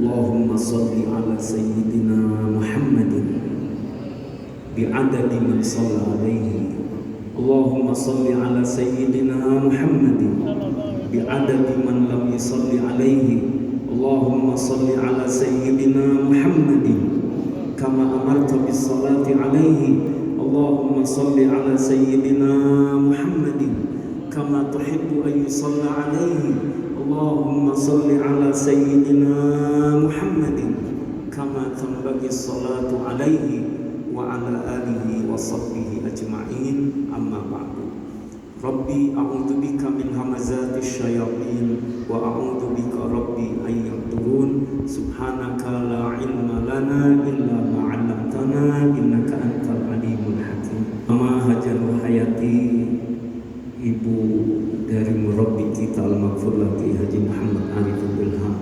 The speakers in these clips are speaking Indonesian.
Allahumma salli ala sayyidina Muhammadin bi'adadi man shalla alaihi. Allahumma salli ala sayyidina Muhammadin bi'adadi man lam yusalli alaihi. Allahumma salli ala sayyidina Muhammadin kama amarta bis salati alaihi. Allahumma salli ala sayyidina Muhammadin kama tuhibbu an yusalla alaihi. Allahumma salli ala sayyidina Muhammadin kama tanbaghi salatu alaihi wa ala alihi wa sahbihi ajma'in. Amma ba'du. Rabbi a'udzu bika min hamazati syayatin wa a'udzu bika rabbi an yahdurun. Subhanaka la ilma lana illa ma 'allamtana innaka antal alimul hakim. Mama Hajarul Hayati, ibu dari murabbi kita al-maghfur laki Haji Muhammad Arifin Bilham,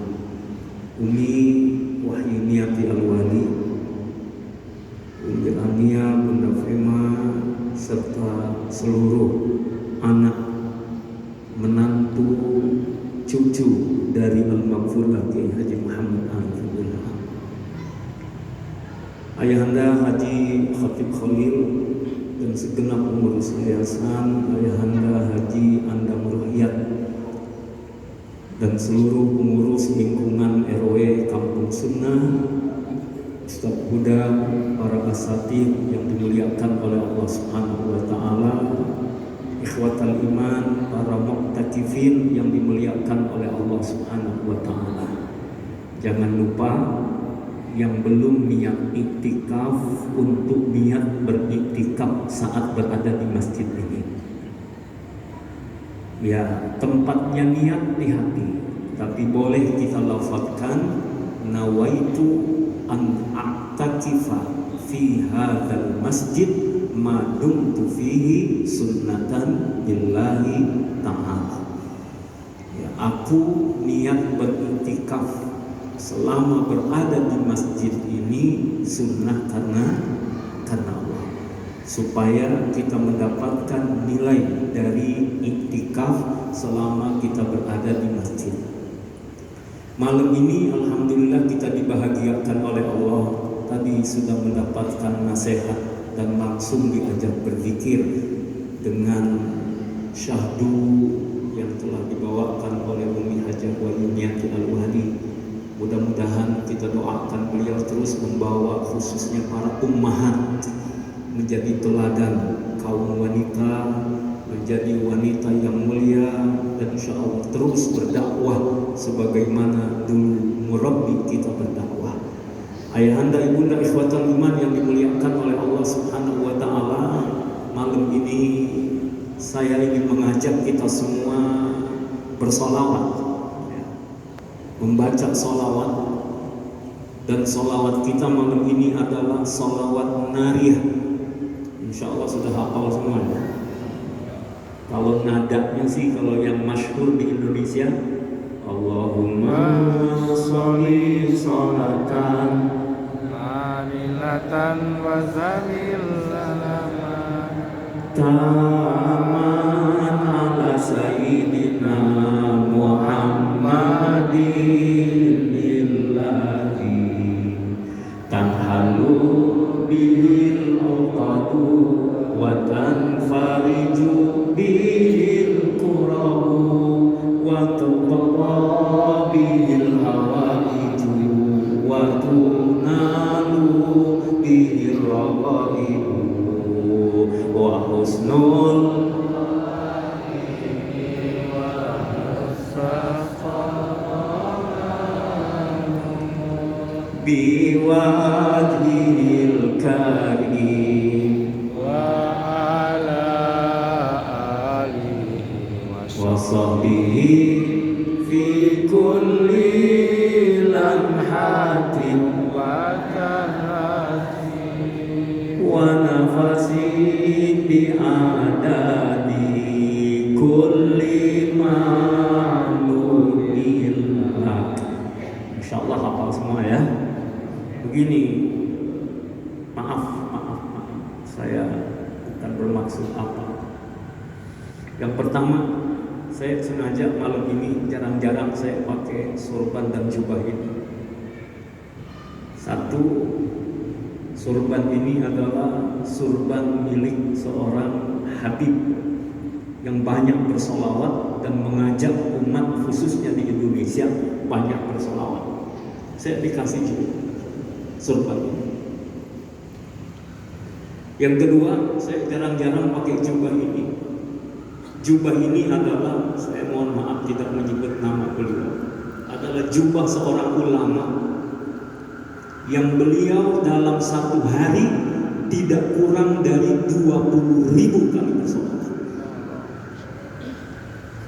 Umi Wahyuniati Al-Wali, Umi Ania, Bunda Fema, serta seluruh anak, menantu, cucu dari al-maghfur laki Haji Muhammad Arifin Bilham, Ayahanda Haji Khatib Khalil dan segenap pengurus yayasan, Ayahanda Haji Andam Ruhyat dan seluruh pengurus lingkungan RW Kampung Sunnah, Ustaz Huda, para asatid yang dimuliakan oleh Allah Subhanahu wa taala, ikhwatal iman, para mu'takifin yang dimuliakan oleh Allah Subhanahu wa taala. Jangan lupa yang belum niat iktikaf untuk niat beriktikaf saat berada di masjid ini. Ya, tempatnya niat di hati, tapi boleh kita lafazkan nawaitu an a'takifa fi hadzal masjid ma dumtu fihi sunnatan lillahi ta'ala. Ya, aku niat beriktikaf selama berada di masjid ini sunnah karena Allah, supaya kita mendapatkan nilai dari iktikaf selama kita berada di masjid. Malam ini alhamdulillah kita dibahagiakan oleh Allah. Tadi sudah mendapatkan nasihat dan langsung diajak berzikir dengan syahdu yang telah dibawakan oleh Umi Hajah Wahyuniati Al-Wali. Mudah-mudahan kita doakan beliau terus membawa khususnya para ummahat menjadi teladan kaum wanita, menjadi wanita yang mulia, dan insya Allah terus berdakwah sebagaimana dulu murabbi kita berdakwah. Ayahanda, ibunda, ikhwatal iman yang dimuliakan oleh Allah Subhanahu wa taala, malam ini saya ingin mengajak kita semua bersolawat, membaca solawat. Dan solawat kita malam ini adalah solawat nariyah. Insya Allah sudah hafal semua ya? Kalau nadanya sih, kalau yang masyhur di Indonesia, Allahumma sholli sholatan kamilatan wa zamilalaman taman ala sayyidina Muhammadin lillahi tanhalu bihil uqadu wa tanfariju bihil qurabu wa tuqadha bihil hawaiju wa tunalu bihil raqaibu wa husnul biwajhil karim wa ala alihi wa sahbihi fi kulli lamhatin wa tahati wa nafasin bi adadi kulli ma'lumin lak. Insyaallah hafal semua ya. Begini, maaf, saya bukan bermaksud apa. Yang pertama, saya sengaja malam ini jarang-jarang saya pakai sorban dan jubah ini. Satu, sorban ini adalah sorban milik seorang Habib yang banyak bersolawat dan mengajak umat khususnya di Indonesia banyak bersolawat. Saya dikasih juga sorban ini. Yang kedua, saya jarang-jarang pakai jubah ini. Jubah ini adalah, saya mohon maaf tidak menyebut nama beliau, adalah jubah seorang ulama yang beliau dalam satu hari tidak kurang dari 20.000 kali bersolawat.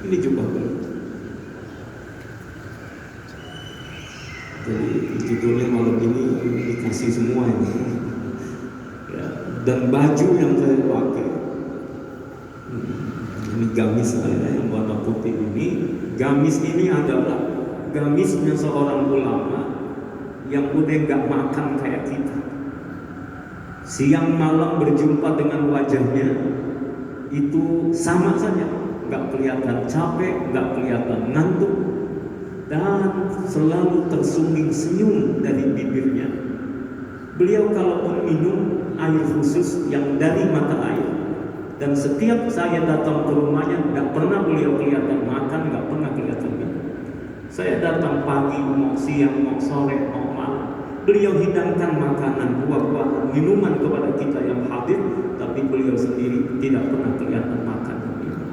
Ini jubah beliau. Jadi judulnya malam ini dikasih semua ini. Ya, dan baju yang saya pakai ini gamis saya yang warna putih ini. Gamis ini adalah gamisnya seorang ulama yang udah gak makan kayak kita. Siang malam berjumpa dengan wajahnya itu sama saja, gak kelihatan capek, gak kelihatan ngantuk, dan selalu tersungging senyum dari bibirnya. Beliau kalau minum air khusus yang dari mata air, dan setiap saya datang ke rumahnya gak pernah beliau kelihatan makan, gak pernah kelihatan minum. Saya datang pagi, mau siang, mau sore, mau malam, beliau hidangkan makanan, buah-buahan, minuman kepada kita yang hadir, tapi beliau sendiri tidak pernah kelihatan makan dan minum.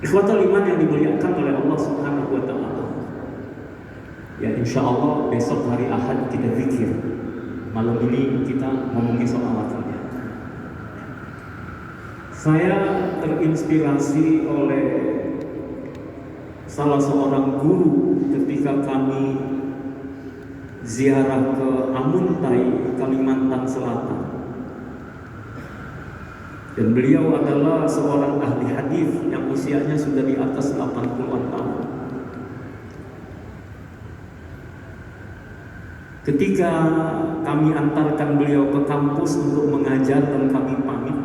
Ikhwatul iman yang dimuliakan oleh Allah Subhanahu wa Ta'ala. Ya, insya Allah besok hari Ahad kita zikir. Malam ini kita ngomongin sholawatnya. Saya terinspirasi oleh salah seorang guru ketika kami ziarah ke Amuntai, Kalimantan Selatan. Dan beliau adalah seorang ahli hadis yang usianya sudah di atas 80-an tahun. Ketika kami antarkan beliau ke kampus untuk mengajar dan kami pamit,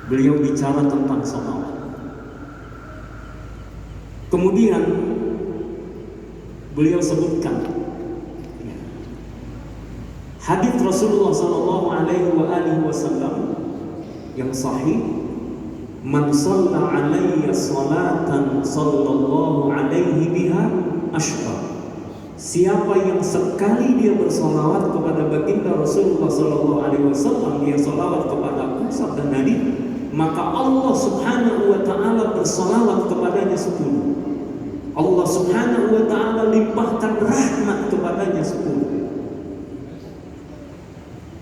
beliau bicara tentang sholawat. Kemudian beliau sebutkan hadis Rasulullah sallallahu alaihi wasallam yang sahih, "Man shalla alayya salatan sallallahu alaihi biha asyra." Siapa yang sekali dia bersolawat kepada baginda Rasulullah sallallahu alaihi wasallam, dia solawat kepada aku sabda Nabi, maka Allah Subhanahu wa Ta'ala bersolawat kepadanya 10. Allah Subhanahu wa Ta'ala limpahkan rahmat kepadanya 10.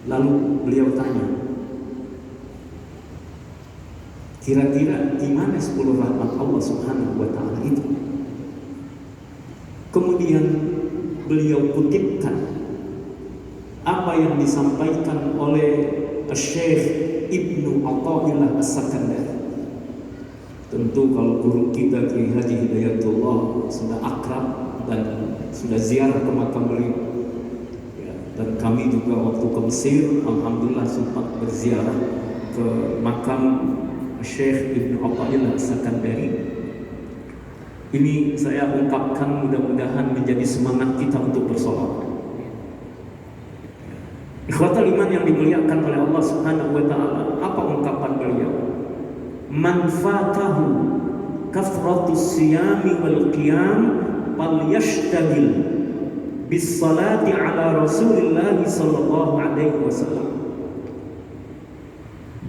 Lalu beliau tanya, kira-kira di mana 10 rahmat Allah Subhanahu wa Ta'ala itu? Kemudian beliau kutipkan apa yang disampaikan oleh Syekh Ibnu Athaillah As-Sakandari. Tentu kalau guru kita Kiai Haji Hidayatullah sudah akrab dan sudah ziarah ke makam beliau. Ya, dan kami juga waktu ke Mesir, alhamdulillah sempat berziarah ke makam Syekh Ibnu Athaillah As-Sakandari. Ini saya ungkapkan mudah-mudahan menjadi semangat kita untuk bersolawat. Ikhwatul iman yang dimuliakan oleh Allah Subhanahu wa Ta'ala, apa ungkapan beliau? Man fatahu kathratus siyami wal qiyam falyashtagil bis salati ala Rasulillah sallallahu alaihi wasallam.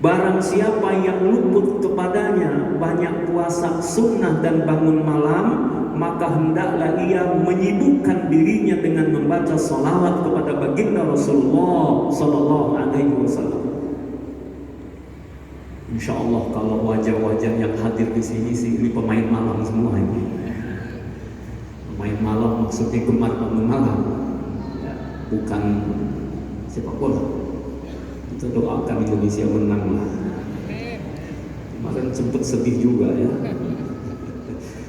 Barang siapa yang luput kepadanya banyak puasa sunnah dan bangun malam, maka hendaklah ia menyibukkan dirinya dengan membaca salawat kepada baginda Rasulullah sallallahu alaihi wasallam. Insya Allah kalau wajah-wajah yang hadir di sini sih ini pemain malam semua ini. Pemain malam maksudnya gemar bangun malam, ya, bukan sepak bola. Kita doakan Indonesia menang lah. Kemarin sempat sedih juga ya.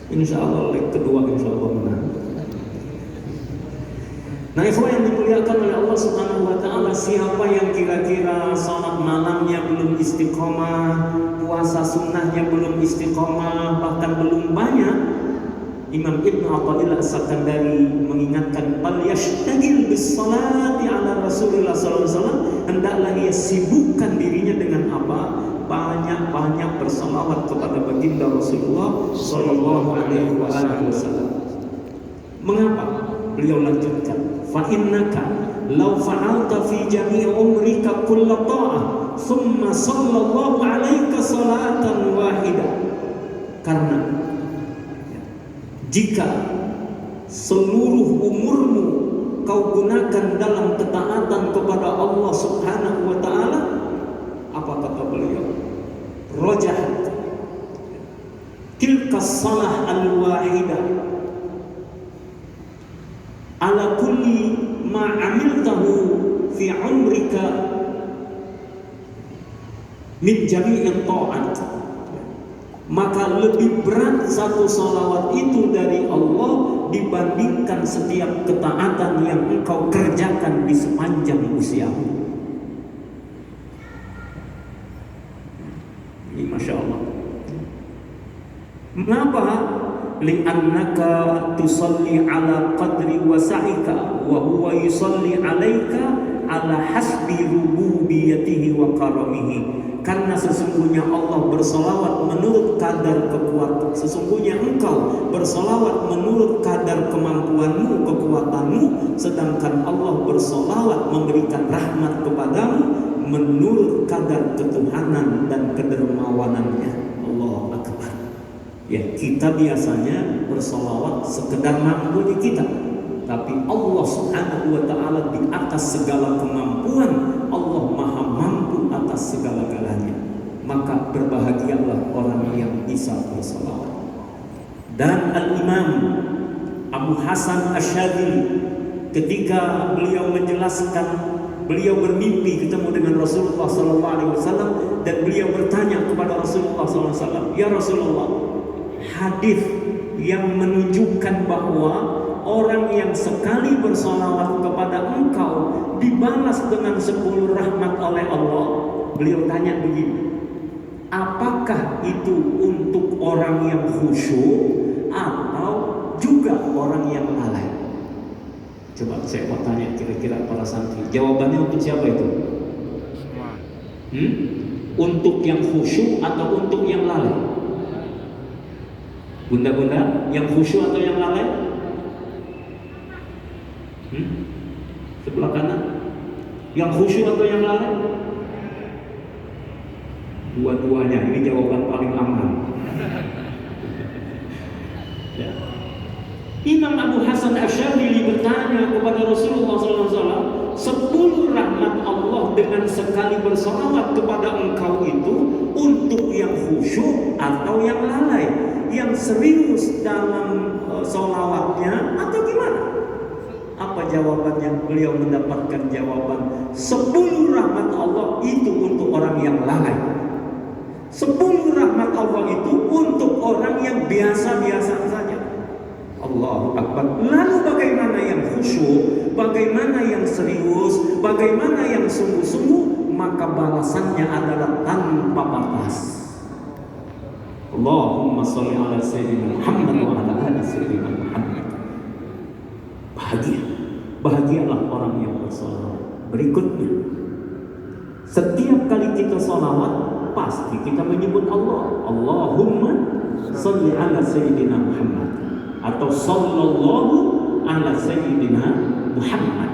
Insya Allah leg kedua insya Allah menang. Nah, ikhwan yang dimuliakan oleh Allah Subhanahu wa taala, siapa yang kira-kira salat malamnya belum istiqomah, puasa sunnahnya belum istiqomah, bahkan belum banyak, Imam Ibnu Athaillah As-Sakandari mengingatkan, "Fal yashtagil bis salati ala Rasulillah sallallahu alaihi wasallam," hendaklah ia sibukkan dirinya dengan apa? Banyak-banyak bersalawat kepada baginda Rasulullah sallallahu alaihi wasallam. Mengapa? Beliau lanjutkan, "Fa innaka law fa'alta fi jami'i umrika kulla ta'ah, thumma sallallahu alaika salatan wahidah." Karena jika seluruh umurmu kau gunakan dalam ketaatan kepada Allah Subhanahu wa taala, apa kata beliau? Rajahat tilka salah al-wahidah ala kulli ma amiltahu fi umrika min jami'il ta'at. Maka lebih berat satu salawat itu dari Allah dibandingkan setiap ketaatan yang engkau kerjakan di sepanjang usiamu. Ini Masya Allah. Mengapa? Li'annaka tusalli ala qadri wasa'ika wa huwa yusalli alaika ala hasbi rububiyatihi wa karamihi. Karena sesungguhnya Allah bersolawat menurut kadar kekuatan, sesungguhnya engkau bersolawat menurut kadar kemampuanmu, kekuatanmu, sedangkan Allah bersolawat memberikan rahmat kepadamu menurut kadar ketuhanan dan kedermawanannya. Allahu Akbar. Ya, kita biasanya bersolawat sekedar mampunya kita, tapi Allah Subhanahu wa taala di atas segala kemampuan, Allah maha mampu atas segala-galanya. Maka berbahagialah orang yang bisa bersolawat. Dan Al-Imam Abu Hasan Asy-Syadzili ketika beliau menjelaskan, beliau bermimpi ketemu dengan Rasulullah SAW dan beliau bertanya kepada Rasulullah SAW, "Ya Rasulullah, hadis yang menunjukkan bahwa orang yang sekali bersolawat kepada engkau dibalas dengan 10 rahmat oleh Allah." Beliau tanya begini, apakah itu untuk orang yang khusyuk atau juga orang yang lalai? Coba saya mau tanya kira-kira para santri, jawabannya untuk siapa itu? Untuk yang khusyuk atau untuk yang lalai? Bunda-bunda, yang khusyuk atau yang lalai? Sebelah kanan. Yang khusyuk atau yang lalai? Dua-duanya. Ini jawaban paling aman. Ya. Imam Abu Hasan Asy-Syadzili bertanya kepada Rasulullah SAW, 10 rahmat Allah dengan sekali bersalawat kepada engkau itu untuk yang khusyuk atau yang lalai, yang serius dalam salawatnya atau gimana? Apa jawabannya? Beliau mendapatkan jawaban, 10 rahmat Allah itu untuk orang yang lalai, 10 rahmat Allah itu untuk orang yang biasa-biasa saja. Allahu Akbar. Lalu bagaimana yang khusyuk, bagaimana yang serius, bagaimana yang sungguh-sungguh? Maka balasannya adalah tanpa batas. Allahumma sholli ala sayyidina Muhammad wa ala ali sayyidina Muhammad. Bahagialah orang yang bersolawat. Berikutnya, setiap kali kita solawat pasti kita menyebut Allah. Allahumma sholli ala sayyidina Muhammad atau sallallahu ala sayyidina Muhammad.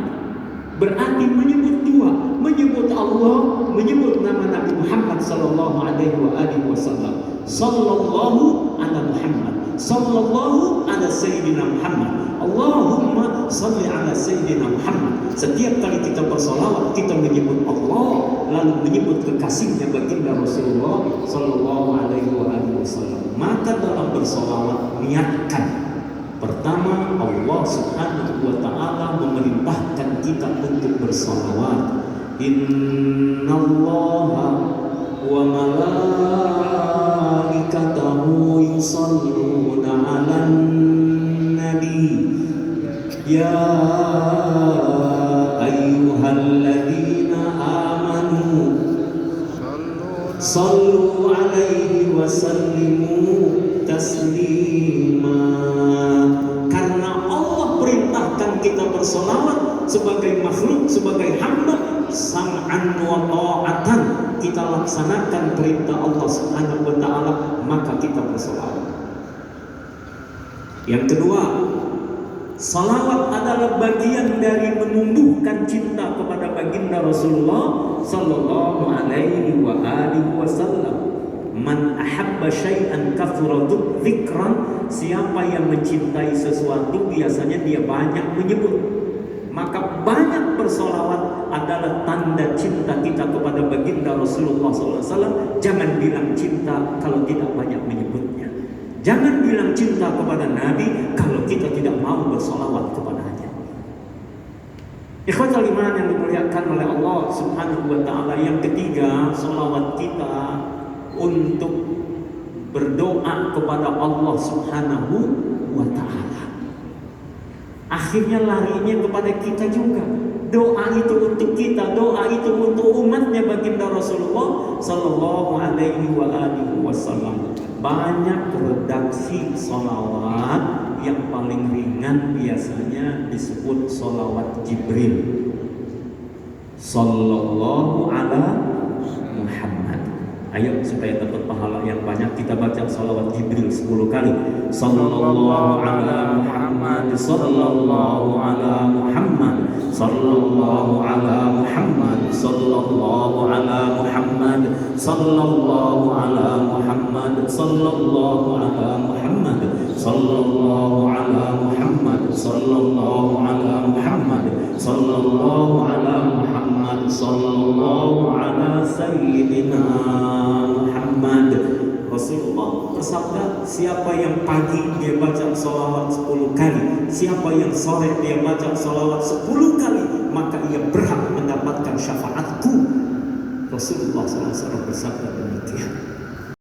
Berarti menyebut dua, menyebut Allah, menyebut nama Nabi Muhammad sallallahu alaihi wasallam. Sallallahu ala Muhammad, sallallahu ala sayyidina Muhammad. Allahumma salli ala sayyidina Muhammad. Setiap kali kita bersolawat, kita menyebut Allah, lalu menyebut kekasihnya baginda Rasulullah sallallahu alaihi wasallam. Maka dalam bersolawat niatkan, pertama, Allah Subhanahu wa ta'ala memerintahkan kita untuk bersalawat. Innallaha wa malaikatahu yusalluna 'alan nabi ya Sallu alaihi wa sallimu taslima. Karena Allah perintahkan kita bersolawat sebagai makhluk, sebagai hamba, sam'an wa ta'atan, kita laksanakan perintah Allah Subhanahu wa ta'ala, maka kita bersolawat. Yang kedua, salawat adalah bagian dari menumbuhkan cinta kepada baginda Rasulullah sallallahu alaihi wa alihi wasallam. Man ahabba syai'an kathura dzikran, siapa yang mencintai sesuatu biasanya dia banyak menyebut. Maka banyak bersolawat adalah tanda cinta kita kepada baginda Rasulullah SAW. Jangan bilang cinta kalau tidak banyak menyebutnya. Jangan bilang cinta kepada Nabi kalau kita tidak mau bersolawat kepadanya. Ikhwatul iman yang dimuliakan oleh Allah Subhanahu wa ta'ala. Yang ketiga, solawat kita untuk berdoa kepada Allah Subhanahu wa ta'ala. Akhirnya larinya kepada kita juga. Doa itu untuk kita, doa itu untuk umatnya baginda Rasulullah sallallahu alaihi wa alihi wasallam. Banyak redaksi solawat, yang paling ringan biasanya disebut solawat Jibril. Sallallahu ala Muhammad. Ayo supaya dapat pahala yang banyak, kita baca salawat Jibril 10 kali. Sallallahu ala Muhammad, sallallahu ala Muhammad, sallallahu ala Muhammad, sallallahu ala Muhammad, sallallahu ala Muhammad, sallallahu ala Muhammad, sallallahu ala Muhammad, sallallahu ala Muhammad, sallallahu ala Muhammad, sallallahu ala Sayyidina Muhammad. Rasulullah bersabda, siapa yang pagi dia baca salawat 10 kali, siapa yang sore dia baca salawat 10 kali, maka ia berhak mendapatkan syafaatku. Rasulullah SAW bersabda demikian.